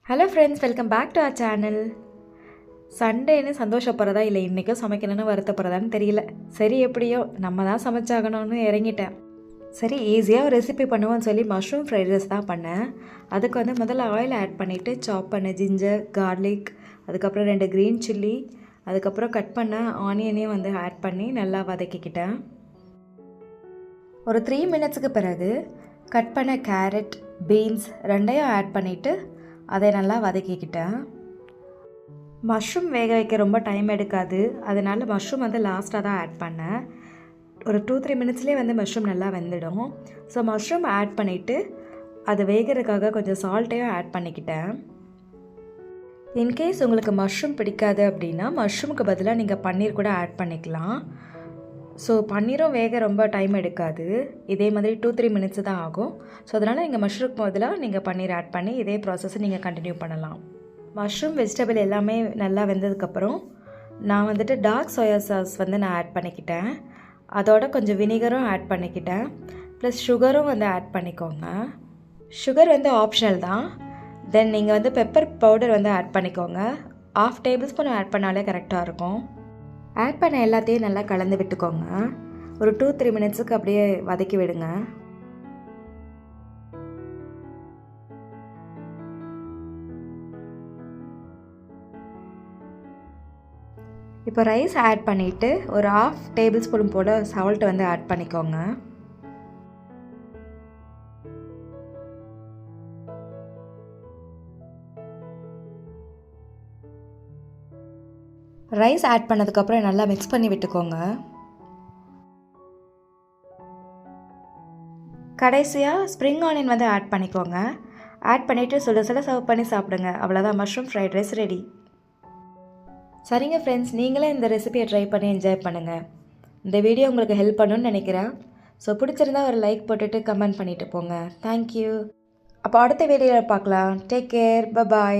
Hello friends, welcome back to our channel. சண்டேன்னு சந்தோஷப்படுறதா இல்லை இன்றைக்கும் சமைக்கணும்னு வருத்தப்படுறதான்னு தெரியல. சரி, எப்படியோ நம்ம தான் சமைச்சாகணும்னு இறங்கிட்டேன். சரி, ஈஸியாக ஒரு ரெசிபி பண்ணுவோன்னு சொல்லி மஷ்ரூம் ஃப்ரைட் ரைஸ் தான் பண்ணேன். அதுக்கு முதல்ல ஆயில் ஆட் பண்ணிவிட்டு சாப் பண்ண ஜிஞ்சர், கார்லிக், அதுக்கப்புறம் 2 க்ரீன் சில்லி, அதுக்கப்புறம் கட் பண்ண ஆனியனையும் ஆட் பண்ணி நல்லா வதக்கிக்கிட்டேன். ஒரு 3 மினிட்ஸுக்கு பிறகு கட் பண்ண கேரட், பீன்ஸ் ரெண்டையும் ஆட் பண்ணிவிட்டு அதை நல்லா வதக்கிக்கிட்டேன். மஷ்ரூம் வேக வைக்க ரொம்ப டைம் எடுக்காது, அதனால் மஷ்ரூம் லாஸ்ட்டாக தான் ஆட் பண்ணேன். ஒரு 2-3 மினிட்ஸ்லேயே மஷ்ரூம் நல்லா வெந்துடும். ஸோ மஷ்ரூம் ஆட் பண்ணிவிட்டு அது வேகிறதுக்காக கொஞ்சம் சால்ட்டையும் ஆட் பண்ணிக்கிட்டேன். இன்கேஸ் உங்களுக்கு மஷ்ரூம் பிடிக்காது அப்படின்னா மஷ்ரூமுக்கு பதிலாக நீங்கள் பன்னீர் கூட ஆட் பண்ணிக்கலாம். ஸோ பன்னீரும் வேக ரொம்ப டைம் எடுக்காது, இதே மாதிரி 2-3 மினிட்ஸ் தான் ஆகும். ஸோ அதனால் நீங்கள் மஷ்ரூம் பதிலாக நீங்கள் பன்னீர் ஆட் பண்ணி இதே ப்ராசஸை நீங்கள் கண்டினியூ பண்ணலாம். மஷ்ரூம் வெஜிடபிள் எல்லாமே நல்லா வெந்ததுக்கப்புறம் நான் டார்க் சோயா சாஸ் நான் ஆட் பண்ணிக்கிட்டேன். அதோட கொஞ்சம் வினிகரும் ஆட் பண்ணிக்கிட்டேன். ப்ளஸ் சுகரும் ஆட் பண்ணிக்கோங்க. சுகர் ஆப்ஷனல் தான். தென் நீங்கள் பெப்பர் பவுடர் ஆட் பண்ணிக்கோங்க. 1/2 டேபிள் ஸ்பூன் ஆட் பண்ணாலே கரெக்டாக இருக்கும். ஆட் பண்ண எல்லாத்தையும் நல்லா கலந்து விட்டுக்கோங்க. ஒரு 2-3 மினிட்ஸுக்கு அப்படியே வதக்கி விடுங்க. இப்போ ரைஸ் ஆட் பண்ணிவிட்டு ஒரு 1/2 டேபிள் ஸ்பூன் போல் சால்ட் ஆட் பண்ணிக்கோங்க. ரைஸ் ஆட் பண்ணதுக்கப்புறம் நல்லா மிக்ஸ் பண்ணி விட்டுக்கோங்க. கடைசியாக ஸ்ப்ரிங் ஆனியன் ஆட் பண்ணிக்கோங்க. ஆட் பண்ணிவிட்டு சுட சுட சர்வ் பண்ணி சாப்பிடுங்க. அவ்வளோதான், மஷ்ரூம் ஃப்ரைட் ரைஸ் ரெடி. சரிங்க ஃப்ரெண்ட்ஸ், நீங்களே இந்த ரெசிபியை ட்ரை பண்ணி என்ஜாய் பண்ணுங்கள். இந்த வீடியோ உங்களுக்கு ஹெல்ப் பண்ணணும்னு நினைக்கிறேன். ஸோ பிடிச்சிருந்தா ஒரு லைக் போட்டுட்டு கமெண்ட் பண்ணிவிட்டு போங்க. தேங்க்யூ. அப்போ அடுத்த வீடியோவில் பார்க்கலாம். Take care, by.